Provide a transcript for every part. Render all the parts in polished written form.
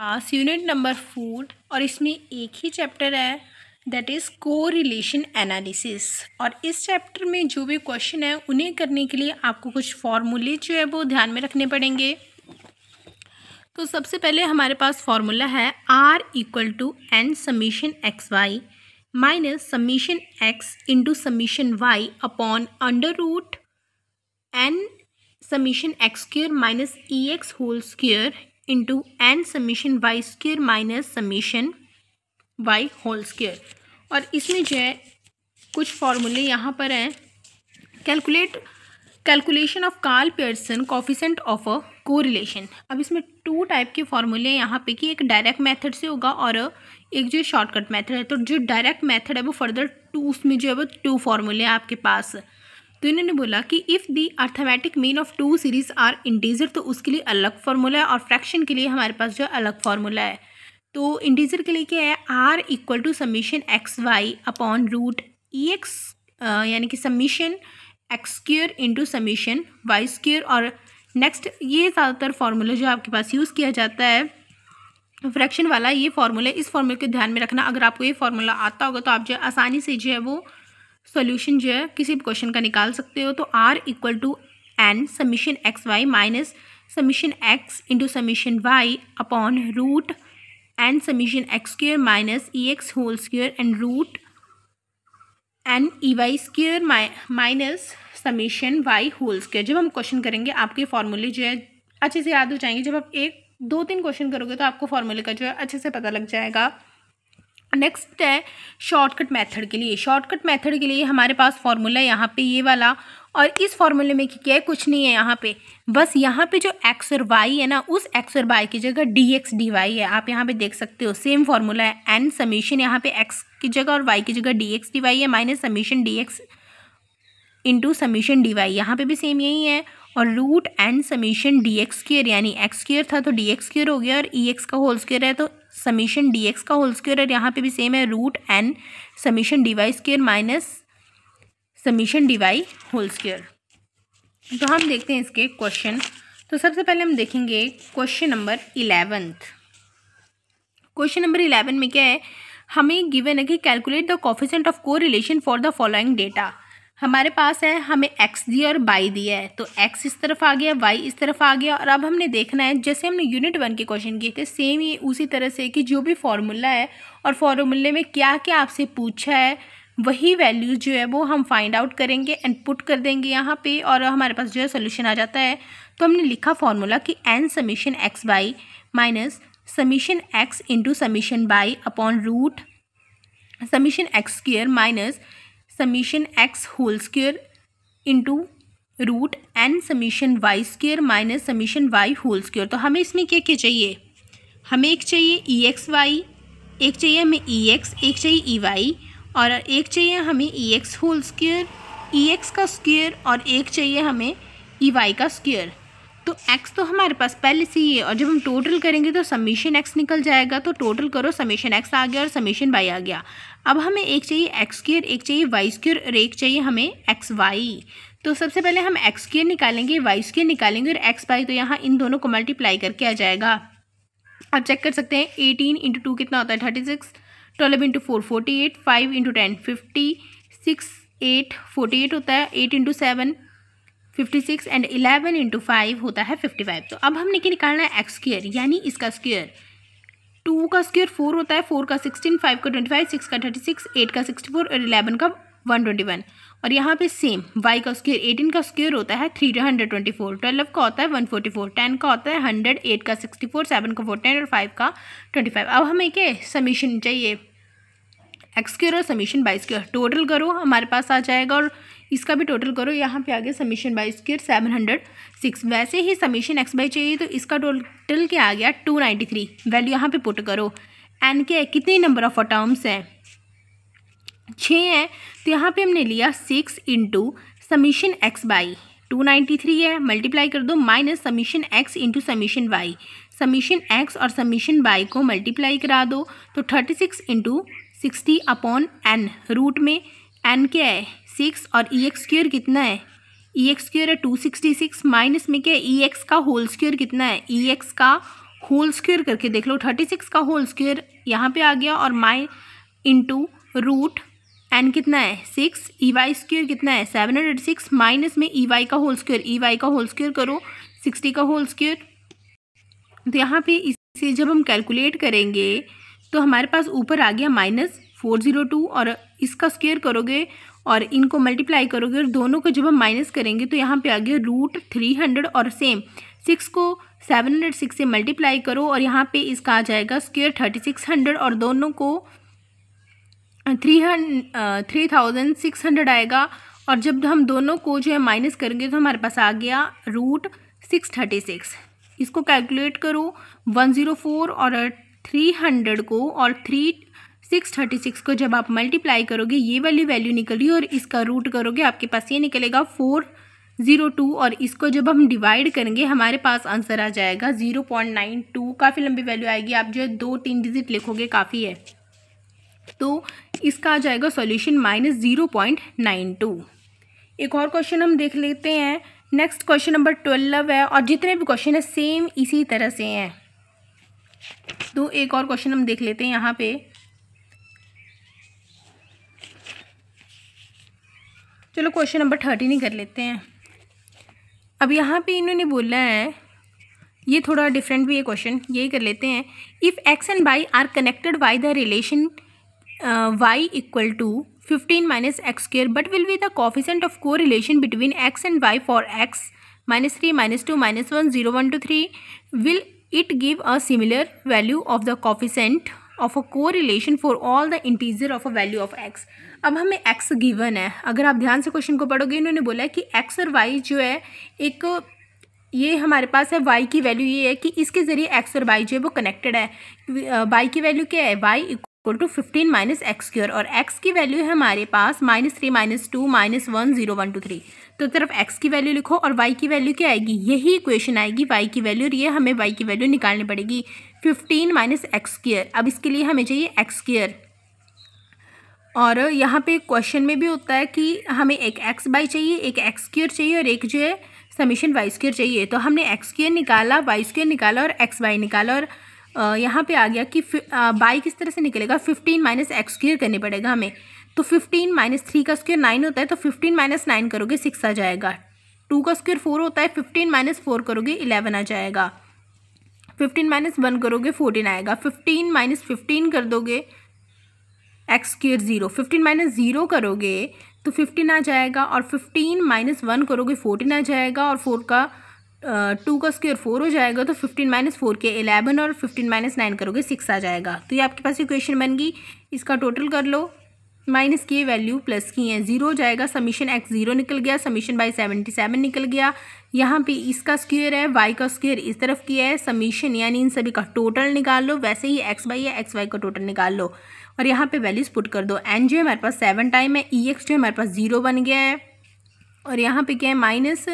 पास unit number 4 और इसमें एक ही चैप्टर है दैट इज़ कोरिलेशन एनालिसिस। और इस चैप्टर में जो भी क्वेश्चन है उन्हें करने के लिए आपको कुछ फॉर्मूले जो है वो ध्यान में रखने पड़ेंगे। तो सबसे पहले हमारे पास फॉर्मूला है R equal to N summation X Y minus summation X into summation Y upon under root N summation X square minus E X whole square into N summation Y square minus summation Y whole square. और इसमें जो है कुछ फॉर्मूले यहाँ पर हैं। Calculation of Karl Pearson coefficient of a correlation. अब इसमें 2 टाइप के फॉर्मूले हैं यहाँ पे कि एक डायरेक्ट मेथड से होगा और एक जो शॉर्टकट मेथड है। तो जो डायरेक्ट मेथड है वो फर्दर 2 उसमें जो है वो 2 फॉर्मूले हैं आपके पास। तो इन्होंने बोला कि if the arithmetic mean of 2 series are integer तो उसके लिए अलग फार्मूला है और फ्रैक्शन के लिए हमारे पास जो अलग फार्मूला है। तो इंटीजर के लिए क्या है R equal to summation X Y upon root E X यानी कि summation X square into summation Y square. और नेक्स्ट ये ज़्यादातर फार्मूला जो आपके पास यूज़ किया जाता है फ्रैक्शन वाला, ये फार्मूला, इस फार्मूले को ध्यान में रखना। अगर आपको ये फार्मूला आता होगा तो आप जो है आसानी से जो है वो सॉल्यूशन जो है किसी भी क्वेश्चन का निकाल सकते हो। तो R equal to N summation X Y minus summation X into summation Y upon root N summation X square minus E X whole square and root N E Y square minus summation Y whole square. जब हम question करेंगे आपके फॉर्मूले जो है अच्छे से याद हो जाएंगे। जब आप 1-2-3 क्वेश्चन करोगे तो आपको फॉर्मूले का जो है अच्छे से पता लग जाएगा। नेक्स्ट है शॉर्टकट मेथड के लिए। शॉर्टकट मेथड के लिए हमारे पास फार्मूला है यहाँ पे ये वाला। और इस फार्मूले में क्या है, कुछ नहीं है यहाँ पे, बस यहाँ पे जो एक्स और वाई है ना, उस एक्स और वाई की जगह डी एक्स डी वाई है। आप यहाँ पे देख सकते हो सेम फार्मूला है। एन समीशन यहाँ पे एक्स की जगह और वाई की जगह डी एक्स डी वाई है minus summation D X into summation D Y, यहाँ पे भी सेम यही है। और root N summation D X square यानी एक्स स्क्र था तो डी एक्स स्क्र हो गया और ई एक्स का होल स्क्र है तो समीशन डी एक्स का होल स्क्र। और यहाँ पे भी सेम है root N summation D Y square minus summation D Y whole square. तो हम देखते हैं इसके क्वेश्चन। तो सबसे पहले हम देखेंगे क्वेश्चन नंबर 11। क्वेश्चन नंबर 11 में क्या है, हमें गिवन है कि calculate the coefficient of correlation for the following data. हमारे पास है, हमें x दिया और y दिया है। तो x इस तरफ आ गया, y इस तरफ आ गया। और अब हमने देखना है जैसे हमने यूनिट 1 के क्वेश्चन किए थे सेम ही उसी तरह से कि जो भी फार्मूला है और फार्मूले में क्या क्या आपसे पूछा है वही वैल्यूज जो है वो हम फाइंड आउट करेंगे एंड पुट कर देंगे यहाँ पे और हमारे पास जो है सोल्यूशन आ जाता है। तो हमने लिखा फार्मूला कि N summation X Y minus summation X into summation Y upon root summation X square minus summation X whole square into root N summation Y square minus summation Y whole square. तो हमें इसमें क्या क्या चाहिए, हमें एक चाहिए ई x Y, एक चाहिए हमें ई एक्स, एक चाहिए ई वाई और एक चाहिए हमें ई एक्स होल स्क्र, ई एक्स का स्क्र और एक चाहिए हमें ई वाई का स्क्र। तो x तो हमारे पास पहले से ही है और जब हम टोटल करेंगे तो समीशन x निकल जाएगा। तो टोटल करो, समीशन x आ गया और समीशन y आ गया। अब हमें एक चाहिए x स्क्र, एक चाहिए y स्क्र और एक चाहिए हमें एक्स वाई। तो सबसे पहले हम x स्क्र निकालेंगे, y स्क्र निकालेंगे और एक्स वाई। तो यहाँ इन दोनों को मल्टीप्लाई करके आ जाएगा। आप चेक कर सकते हैं 18 इंटू 2 कितना होता है 36, 12 इंटू 4 48, 5 इंटू 10 50, 6 8 48 होता है, 8 इंटू 7 56 एंड 11 इंटू 5 होता है 55। तो अब हमने क्या निकालना है एक्स स्क्र यानी इसका स्क्र। 2 का स्क्र 4 होता है, 4 का 16, 5 का 25, 6 का 36, 8 का 64 और 11 का 121। और यहाँ पे सेम y का स्क्र 18 का स्क्र होता है 324, 12 का होता है 144, 10 का होता है 100, 8 का 64, 7 का 410 और 5 का 25। अब हमें क्या समीशन चाहिए एक्स स्क्र और समीशन वाई स्क्र। टोटल करो हमारे पास आ जाएगा और इसका भी टोटल करो, यहाँ पे आ गया समीशन वाई स्क्र 706। वैसे ही समीशन एक्स वाई चाहिए तो इसका टोटल क्या आ गया 293। वैल्यू यहाँ पे पुट करो। एन क्या है, कितने नंबर ऑफ टर्म्स हैं 6 है। तो यहाँ पे हमने लिया 6 इंटू समीशन एक्स बाई 293 है, मल्टीप्लाई कर दो minus summation X into summation Y. Summation X और समीशन वाई को मल्टीप्लाई करा दो तो 36 इंटू 60 अपॉन एन। रूट में एन क्या है 6 और ई एक्स स्क्र कितना है, ई एक्स स्क्र है 266 माइनस में क्या है ई एक्स का होल स्क्र कितना है, ई एक्स का होल स्क्वायर करके देख लो, 36 का होल स्क्वायर यहाँ पे आ गया और माई इंटू रूट एन कितना है 6, ई वाई स्क्वायर कितना है 706 माइनस में ई वाई का होल स्क्वायर, ई वाई का होल स्क्वायर करो 60 का होल स्क्वायर। तो यहाँ पे इसे जब हम कैलकुलेट करेंगे तो हमारे पास ऊपर आ गया -402 और इसका स्क्वायर करोगे और इनको मल्टीप्लाई करोगे और दोनों को जब हम माइनस करेंगे तो यहाँ पे आ गया √300 और सेम 6 को 706 से मल्टीप्लाई करो और यहाँ पे इसका आ जाएगा स्क्वायर 3600 और दोनों को 3600 आएगा और जब हम दोनों को जो है माइनस करेंगे तो हमारे पास आ गया √636। इसको कैलकुलेट करो 104 और 300 को और 636 को जब आप मल्टीप्लाई करोगे ये वाली वैल्यू निकल रही है और इसका रूट करोगे आपके पास ये निकलेगा 402 और इसको जब हम डिवाइड करेंगे हमारे पास आंसर आ जाएगा 0.92। काफ़ी लंबी वैल्यू आएगी, आप जो है 2-3 डिजिट लिखोगे काफ़ी है। तो इसका आ जाएगा सॉल्यूशन -0.92। एक और क्वेश्चन हम देख लेते हैं। नेक्स्ट क्वेश्चन नंबर 12 है और जितने भी क्वेश्चन है सेम इसी तरह से हैं। तो एक और क्वेश्चन हम देख लेते हैं यहाँ पे। चलो क्वेश्चन नंबर 13 ही कर लेते हैं। अब यहाँ पे इन्होंने बोला है, ये थोड़ा डिफरेंट भी है क्वेश्चन, यही कर लेते हैं। If X and Y are connected by the relation y equal to 15 minus x square, but will be the coefficient of correlation between x and y for x -3 -2 -1 0 1 2 3, will it give a similar value of the coefficient of a correlation for all the integer of a value of x। अब हमें x given है, अगर आप ध्यान से question को पढ़ोगे इन्होंने बोला है कि x और y जो है एक ये हमारे पास है y की वैल्यू ये है कि इसके ज़रिए x और y जो है वो कनेक्टेड है। y की वैल्यू क्या है y equal to 15 minus X square और x की वैल्यू है हमारे पास -3 -2 -1 0 1 2 3। तो तरफ x की वैल्यू लिखो और y की वैल्यू क्या आएगी, यही इक्वेशन आएगी y की वैल्यू और ये हमें y की वैल्यू निकालनी पड़ेगी 15 माइनस एक्स स्क्वायर। अब इसके लिए हमें चाहिए एक्स स्क्वायर और यहाँ पे क्वेश्चन में भी होता है कि हमें एक एक्स बाई चाहिए, एक एक्स स्क्वायर चाहिए और एक जो है समीशन वाई स्क्वायर चाहिए। तो हमने एक्स स्क्वायर निकाला, वाई स्क्वायर निकाला और एक्स वाई निकाला और यहाँ पे आ गया कि बाई किस तरह से निकलेगा 15 माइनस एक्स स्क्वायर करने पड़ेगा हमें। तो 15 माइनस 3 का स्क्वायर 9 होता है तो 15 माइनस 9 करोगे 6 आ जाएगा। 2 का स्क्वायर 4 होता है, 15 माइनस 4 करोगे 11 आ जाएगा। 15 माइनस 1 करोगे 14 आएगा। 15 माइनस 15 कर दोगे एक्स स्क्वायर 0, 15 माइनस 0 करोगे तो 15 आ जाएगा और 15 माइनस 1 करोगे 14 आ जाएगा और 4 का 2 का स्क्वायर 4 हो जाएगा तो 15 माइनस 4 के 11 और 15 माइनस 9 करोगे 6 आ जाएगा। तो ये आपके पास इक्वेशन बन गई। इसका टोटल कर लो, माइनस की वैल्यू प्लस की है, 0 हो जाएगा। समीशन x 0 निकल गया, समीशन बाई 77 निकल गया। यहाँ पे इसका स्क्वायर है, y का स्क्वायर इस तरफ किया है, समीशन यानी इन सभी का टोटल निकाल लो। वैसे ही x बाई है, x y का टोटल निकाल लो और यहाँ पे वैल्यूज पुट कर दो। n जो है हमारे पास 7 टाइम है, ex जो हमारे पास 0 बन गया है और यहाँ पे क्या है माइनस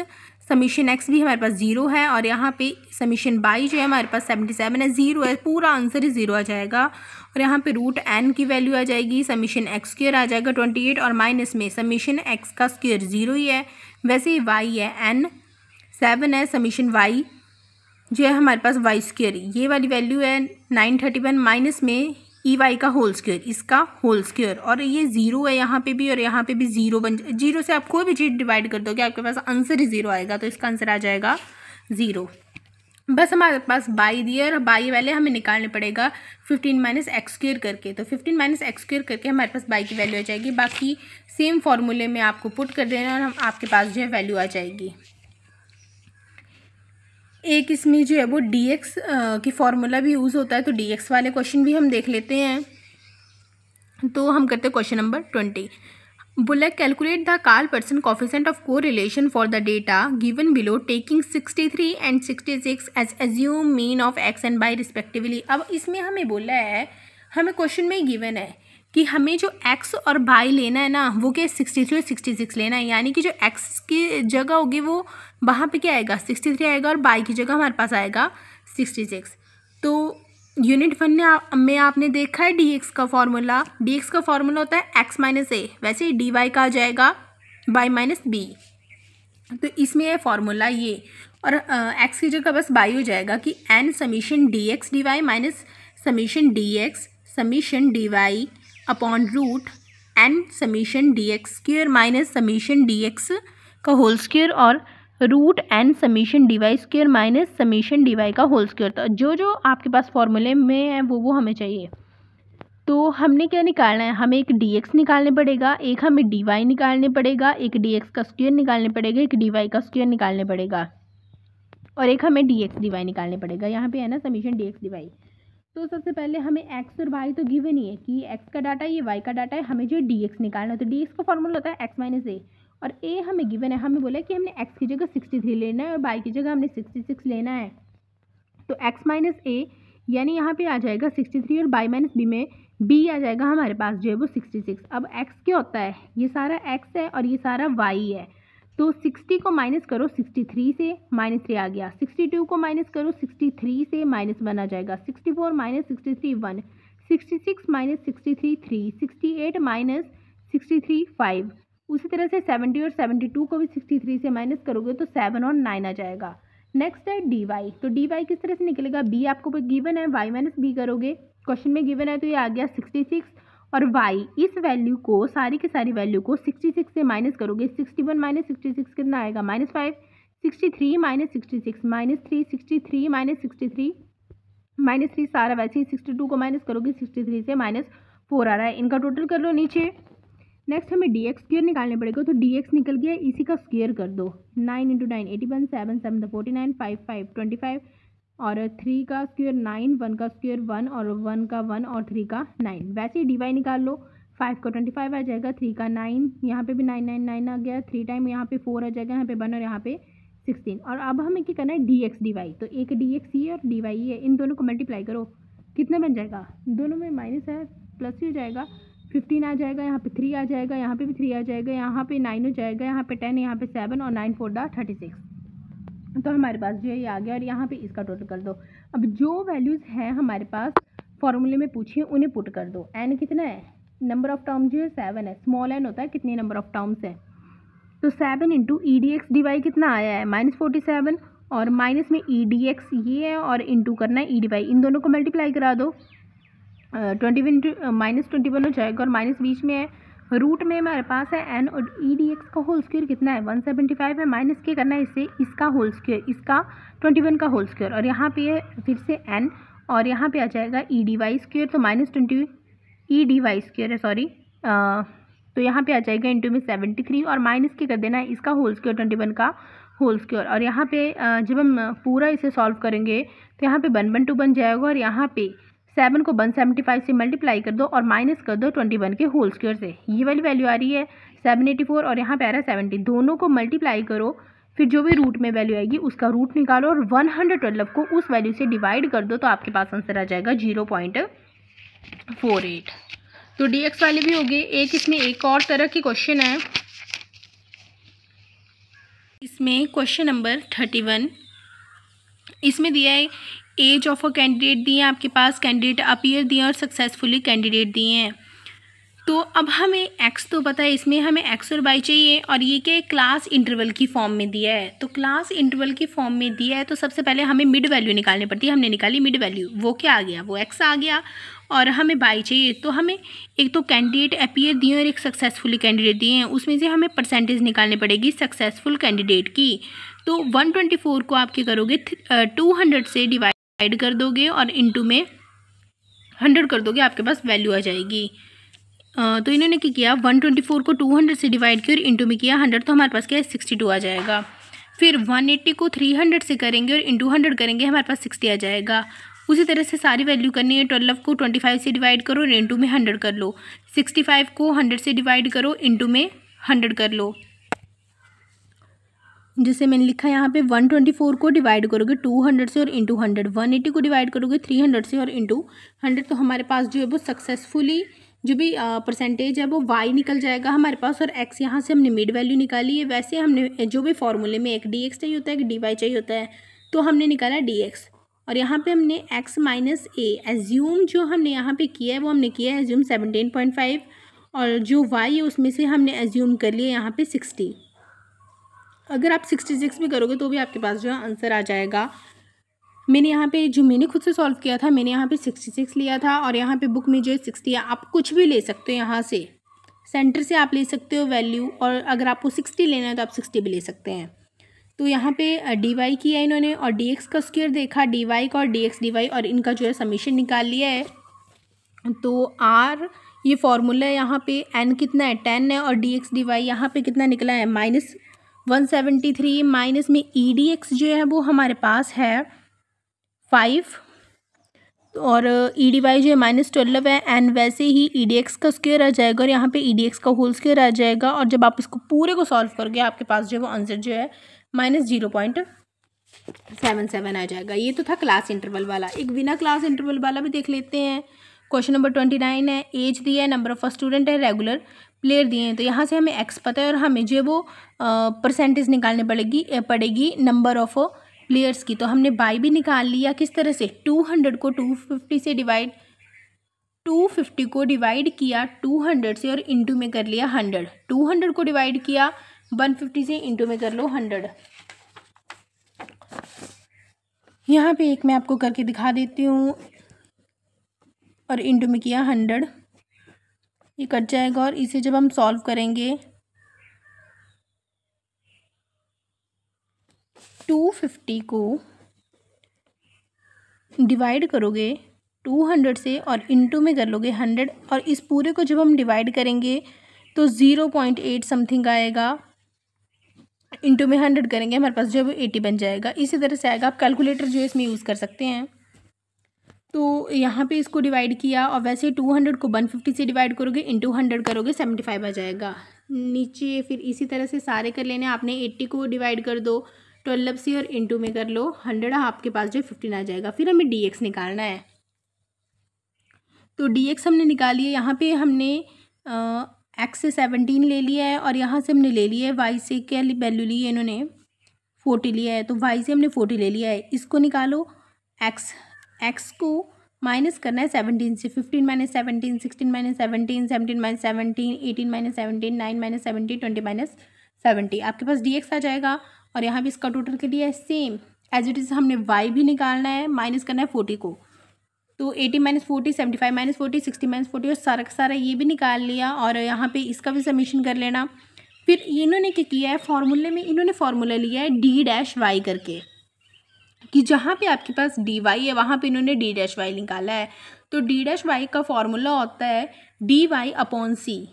समीशन x भी हमारे पास 0 है और यहाँ पे समीशन बाई जो है हमारे पास 77 है, 0 है, पूरा आंसर ही 0 आ जाएगा। और यहाँ पे रूट n की वैल्यू आ जाएगी, समीशन x स्क्वायर आ जाएगा 28 और माइनस में समीशन x का स्क्वायर 0 ही है। वैसे ही y है n 7 है, समीशन y जो है हमारे पास y स्क्वायर ये वाली वैल्यू है 931 माइनस में ई वाई का होल स्क्वायर इसका होल स्क्वायर और ये 0 है यहाँ पे भी और यहाँ पे भी 0 बन 0 से आप कोई भी चीज़ डिवाइड कर दोगे आपके पास आंसर ही 0 आएगा। तो इसका आंसर आ जाएगा 0। बस हमारे पास बाई दिया और बाई वाले हमें निकालने पड़ेगा 15 माइनस एक्स स्क्वायर करके। तो 15 माइनस एक्स स्क्वायर करके हमारे पास बाई की वैल्यू आ जाएगी। बाकी सेम फार्मूले में आपको पुट कर देना और हम आपके पास जो है वैल्यू आ जाएगी। एक इसमें जो है वो dx की फार्मूला भी यूज़ होता है तो dx वाले क्वेश्चन भी हम देख लेते हैं। तो हम करते हैं क्वेश्चन नंबर 20। बोला calculate the Karl Pearson coefficient of correlation for the data given below taking 63 and 66 as assume mean of x and y respectively. अब इसमें हमें बोला है, हमें क्वेश्चन में गिवन है कि हमें जो x और y लेना है ना वो क्या 63 और 66 लेना है, यानी कि जो x की जगह होगी वो वहाँ पे क्या आएगा 63 आएगा और y की जगह हमारे पास आएगा 66। तो यूनिट 1 में आपने देखा है dx का फार्मूला, dx का फार्मूला होता है x माइनस ए, वैसे ही dy का आ जाएगा y माइनस बी। तो इसमें है फार्मूला ये और एक्स की जगह बस बाई हो जाएगा कि N summation D X D Y minus summation D X summation D Y upon root N summation D X square minus summation D X का होल स्क्वेयर और root N summation D Y square minus summation D Y का whole square. तो जो आपके पास फॉर्मूले में है वो हमें चाहिए। तो हमने क्या निकालना है, हमें एक डी एक्स निकालने पड़ेगा, एक हमें डी वाई निकालने पड़ेगा, एक डी एक्स का स्क्वेयर निकालने पड़ेगा, एक डी वाई का स्क्वेयर निकालने पड़ेगा और एक हमें डी एक्स डी वाई निकालने पड़ेगा। यहाँ पे है ना summation D X D Y. तो सबसे पहले हमें एक्स और वाई तो गिवन ही है कि एक्स का डाटा ये वाई का डाटा है, हमें जो डी एक्स निकालना है। तो डी एक्स का फॉर्मूला होता है एक्स माइनस ए और ए हमें गिवन है। हमें बोला कि हमने एक्स की जगह 63 लेना है और वाई की जगह हमने 66 लेना है। तो एक्स माइनस ए यानी यहाँ पे आ जाएगा 63 और बाई माइनस बी में बी आ जाएगा हमारे पास जो है वो 66। अब एक्स क्या होता है, ये सारा एक्स है और ये सारा वाई है। तो 60 को माइनस करो 63 से, -3 आ गया। 62 को माइनस करो 63 से, -1 आ जाएगा। 64 माइनस 63 1, 66 माइनस 63 3, 68 माइनस 63 5। उसी तरह से 70 और 72 को भी 63 से माइनस करोगे तो 7 और 9 आ जाएगा। नेक्स्ट है डी वाई। तो डी वाई किस तरह से निकलेगा, बी आपको गिवन है, वाई माइनस बी करोगे, क्वेश्चन में गिवन है तो ये आ गया 66 और y इस वैल्यू को सारी की सारी वैल्यू को 66 से माइनस करोगे। 61 माइनस 66 कितना आएगा, -5। 63 माइनस 66 -3, 63 माइनस 63 -3 सारा वैसे ही। 62 को माइनस करोगे 63 से -4 आ रहा है। इनका टोटल कर लो नीचे। नेक्स्ट हमें डी एक्स स्क्वेयर निकालने पड़ेगा। तो डी एक्स निकल गया, इसी का स्क्वेयर कर दो। 9 × 9 81, 7 7 49, 5 5 25 और 3 का स्क्वेयर 9, 1 का स्क्वेयर 1 और 1 का 1 और 3 का 9। वैसे ही डी वाई निकाल लो। 5 का 25 आ जाएगा, 3 का 9, यहाँ पे भी 9 9 9 आ गया। 3 टाइम यहाँ पे 4 आ जाएगा, यहाँ पे 1 और यहाँ पे 16। और अब हमें क्या करना है, डी एक्स डी वाई। तो एक डी एक्स ही है और डी वाई है, इन दोनों को मल्टीप्लाई करो, कितना बन जाएगा, दोनों में माइनस है प्लस ही हो जाएगा। 15 आ जाएगा, यहाँ पे 3 आ जाएगा, यहाँ पे भी 3 आ जाएगा, यहाँ पे 9 हो जाएगा, यहाँ पे 10, यहाँ पे 7 और 9 4 36। तो हमारे पास जो है ये आ गया और यहाँ पे इसका टोटल कर दो। अब जो वैल्यूज़ हैं हमारे पास फॉर्मूले में पूछिए उन्हें पुट कर दो। एन कितना है, नंबर ऑफ टर्म जो है 7 है। स्मॉल एन होता है कितनी नंबर ऑफ टर्म्स है। तो 7 into E D X D Y कितना आया है, -47 और माइनस में ई डी एक्स ये है और इंटू करना है ई डी वाई। इन दोनों को मल्टीप्लाई करा दो। 21 -21 हो जाएगा और माइनस बीच में है। रूट में हमारे पास है एन और ई डी एक्स का होल स्क्वायर कितना है, 175 है। माइनस क्या करना है इससे, इसका होल स्क्वायर, इसका 21 का होल स्क्वायर और यहाँ पे है फिर से एन और यहाँ पे आ जाएगा ई डी वाई स्क्वायर। तो -20 ई डी वाई स्क्वायर है, सॉरी। तो यहाँ पे आ जाएगा इंटू में 73 और माइनस क्या कर देना है, इसका होल स्क्वायर 21 का होल स्क्वायर। और यहाँ पे जब हम पूरा इसे सॉल्व करेंगे तो यहाँ पे 1/2 बन जाएगा और यहाँ पे 7 को 175 से मल्टीप्लाई कर दो और माइनस कर दो 21 के होल स्क्वायर से। ये वाली वैल्यू आ रही है 784 और यहाँ पे आ रहा है 70। दोनों को मल्टीप्लाई करो, फिर जो भी रूट में वैल्यू आएगी उसका रूट निकालो और 112 को उस वैल्यू से डिवाइड कर दो तो आपके पास आंसर आ जाएगा 0.48। तो डी एक्स वाले भी हो गए। एक इसमें एक और तरह की क्वेश्चन है, इसमें क्वेश्चन नंबर 31। इसमें दिया है एज ऑफ अ कैंडिडेट दिए हैं आपके पास, कैंडिडेट अपीयर दिए और सक्सेसफुली कैंडिडेट दिए हैं। तो अब हमें एक्स तो पता है, इसमें हमें एक्स और वाई चाहिए और ये क्या क्लास इंटरवल की फॉर्म में दिया है। तो क्लास इंटरवल की फॉर्म में दिया है तो सबसे पहले हमें मिड वैल्यू निकालनी पड़ती है। हमने निकाली मिड वैल्यू, वो क्या आ गया, वो एक्स आ गया और हमें वाई चाहिए। तो हमें एक तो कैंडिडेट अपीयर दिए और एक सक्सेसफुली कैंडिडेट दिए हैं, उसमें से हमें परसेंटेज निकालनी पड़ेगी सक्सेसफुल कैंडिडेट की। तो 124 को आप क्या करोगे, 200 से डिवाइड कर दोगे और इंटू में 100 कर दोगे, आपके पास वैल्यू आ जाएगी। तो इन्होंने क्या किया, 124 को 200 से डिवाइड किया और इंटू में किया 100, तो हमारे पास क्या है 62 आ जाएगा। फिर 180 को 300 से करेंगे और इंटू 100 करेंगे, हमारे पास 60 आ जाएगा। उसी तरह से सारी वैल्यू करनी है। 12 को 25 से डिवाइड करो और इंटू में 100 कर लो। 65 को 100 से डिवाइड करो, इंटू में 100 कर लो। जैसे मैंने लिखा यहाँ पे 124 को डिवाइड करोगे 200 से और इंटू 100, 180 को डिवाइड करोगे 300 से और इंटू 100, तो हमारे पास जो है वो सक्सेसफुली जो भी परसेंटेज है वो वाई निकल जाएगा हमारे पास। और एक्स यहाँ से हमने मिड वैल्यू निकाली है। वैसे हमने जो भी फॉर्मूले में एक डी एक्स चाहिए होता है, एक डी वाई चाहिए होता है, तो हमने निकाला डी एक्स और यहाँ पे हमने एक्स माइनस ए एज्यूम जो हमने यहाँ पे किया है वो हमने किया है एज्यूम 17.5 और जो वाई है उसमें से हमने एज्यूम कर लिया यहाँ पे 60। अगर आप 66 भी करोगे तो भी आपके पास जो है आंसर आ जाएगा। मैंने यहाँ पे जो मैंने खुद से सॉल्व किया था, मैंने यहाँ पे 66 लिया था और यहाँ पे बुक में जो है 60 है। आप कुछ भी ले सकते हो, यहाँ से सेंटर से आप ले सकते हो वैल्यू, और अगर आपको 60 लेना है तो आप 60 भी ले सकते हैं। तो यहाँ पे डी वाई किया इन्होंने और डी एक्स का स्क्वायर देखा, डी वाई का और डी एक्स डी वाई, और इनका जो है समीशन निकाल लिया है। तो आर ये फॉर्मूला है, यहाँ पे एन कितना है 10 है, और डी एक्स डी वाई यहाँ पे कितना निकला है -173, माइनस में ई डी एक्स जो है वो हमारे पास है 5, और ई डी वाई जो है -12 है, एंड वैसे ही ई डी एक्स का स्क्वायर आ जाएगा और यहाँ पे ई डी एक्स का होल स्क्वायर आ जाएगा। और जब आप इसको पूरे को सॉल्व करोगे आपके पास जो है वो आंसर जो है -0.77 आ जाएगा। ये तो था क्लास इंटरवल वाला। एक बिना क्लास इंटरवल वाला भी देख लेते हैं। क्वेश्चन नंबर 29 है, एज दिया है, नंबर ऑफ स्टूडेंट है, रेगुलर प्लेयर दिए हैं। तो यहाँ से हमें एक्स पता है और हमें जो है वो परसेंटेज निकालनी पड़ेगी नंबर ऑफ प्लेयर्स की। तो हमने बाई भी निकाल लिया, किस तरह से 200 को 250 से 250 को डिवाइड किया 200 से और इंटू में कर लिया 100। 200 को डिवाइड किया 150 से, इंटू में कर लो 100। यहाँ पे एक मैं आपको करके दिखा देती हूँ, और इंटू में किया 100, ये कट जाएगा। और इसे जब हम सॉल्व करेंगे 250 को डिवाइड करोगे 200 से और इंटू में कर लोगे 100, और इस पूरे को जब हम डिवाइड करेंगे तो 0.8 समथिंग आएगा, इंटू में 100 करेंगे हमारे पास जो है 80 बन जाएगा। इसी तरह से आएगा। आप कैलकुलेटर जो है इसमें यूज़ कर सकते हैं। तो यहाँ पे इसको डिवाइड किया, और वैसे 200 को 150 से डिवाइड करोगे, इंटू 100 करोगे 75 आ जाएगा। नीचे फिर इसी तरह से सारे कर लेने। आपने 80 को डिवाइड कर दो 12 से और इंटू में कर लो 100, आपके पास जो 15 आ जाएगा। फिर हमें डी एक्स निकालना है। तो डी एक्स हमने निकाली है। यहाँ पे हमने एक्स से 17 ले लिया है, और यहाँ से हमने ले लिया है वाई से क्या वैल्यू ली है इन्होंने 40 लिया है। तो वाई से हमने 40 ले लिया है। इसको निकालो एक्स को माइनस करना है 17 से। 15 - 17, 16 - 17, 17 - 17, 18 - 17, 9 - 17, 20 - 70। आपके पास डी एक्स आ जाएगा। और यहाँ भी इसका टोटल के लिए सेम एज इट इज़ हमने वाई भी निकालना है, माइनस करना है 40 को। तो 80 - 40, 75 - 40, 60 - 40, और सारा का सारा ये भी निकाल लिया। और यहाँ पे इसका भी समीशन कर लेना। फिर इन्होंने क्या किया है, फॉर्मूले में इन्होंने फार्मूला लिया है D-Y करके, कि जहाँ पे आपके पास dy है वहाँ पे इन्होंने D-Y निकाला है। तो D-Y का फॉर्मूला होता है dy/c,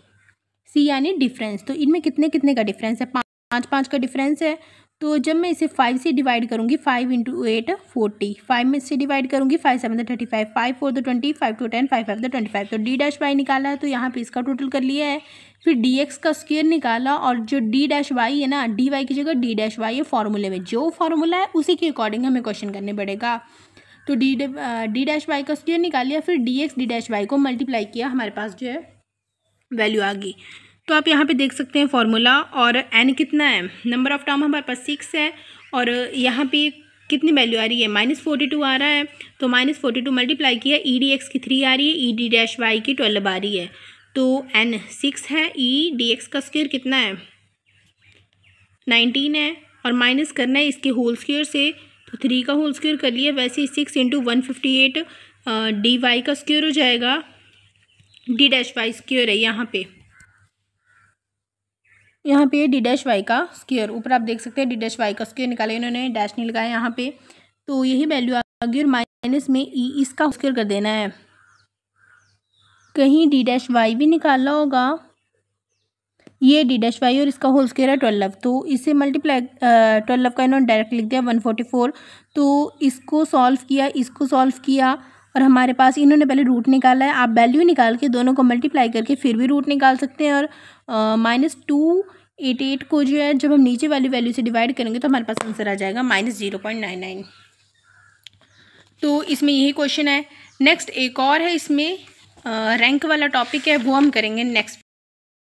c यानी डिफरेंस। तो इनमें कितने कितने का डिफरेंस है, 5 का डिफरेंस है। तो जब मैं इसे 5 से डिवाइड करूँगी, 5 × 8 40, 5 में से डिवाइड करूँगी, 5 × 7 = 35, 5 × 4 = 20, 5 × 2 = 10, 5 × 5 = 25। तो D-Y निकाला है, तो यहाँ पे इसका टोटल कर लिया है। फिर dx का स्क्वायर निकाला, और जो D-Y है ना, dy की जगह D-Y है फॉर्मूले में। जो फॉर्मूला है उसी के अकॉर्डिंग हमें क्वेश्चन करने पड़ेगा। तो D-Y का स्क्वायर निकाल लिया, फिर dx D-Y को मल्टीप्लाई किया, हमारे पास जो है वैल्यू आ गई। तो आप यहाँ पे देख सकते हैं फॉर्मूला। और n कितना है, नंबर ऑफ टर्म हमारे पास 6 है, और यहाँ पे कितनी वैल्यू आ रही है, -42 आ रहा है। तो -42 मल्टीप्लाई किया, ई डी एक्स की 3 आ रही है, ई D-Y की 12 आ रही है। तो n 6 है, ई डी एक्स का स्क्वायर कितना है 19 है, और माइनस करना है इसके होल स्क्वायर से। तो 3 का होल स्क्वायर कर लिया, वैसे ही 6 × 158 dy का स्क्वायर हो जाएगा, D-Y स्क्वायर है यहाँ पे D-Y का स्क्वायर। ऊपर आप देख सकते हैं D-Y का स्क्वायर निकाला इन्होंने, डैश नहीं लगाया यहाँ पे। तो यही वैल्यू आ गई, और माइनस में ई इसका स्क्वायर कर देना है। कहीं D-Y भी निकालना होगा, ये D-Y और इसका होल स्क्वायर है 12। तो इसे मल्टीप्लाई 12 का इन्होंने डायरेक्ट लिख दिया 144। तो इसको सॉल्व किया, इसको सॉल्व किया, और हमारे पास इन्होंने पहले रूट निकाला है। आप वैल्यू निकाल के दोनों को मल्टीप्लाई करके फिर भी रूट निकाल सकते हैं। और -288 को जो है जब हम नीचे वाली वैल्यू से डिवाइड करेंगे तो हमारे पास आंसर आ जाएगा -0.99। तो इसमें यही क्वेश्चन है। नेक्स्ट एक और है, इसमें रैंक वाला टॉपिक है, वो हम करेंगे नेक्स्ट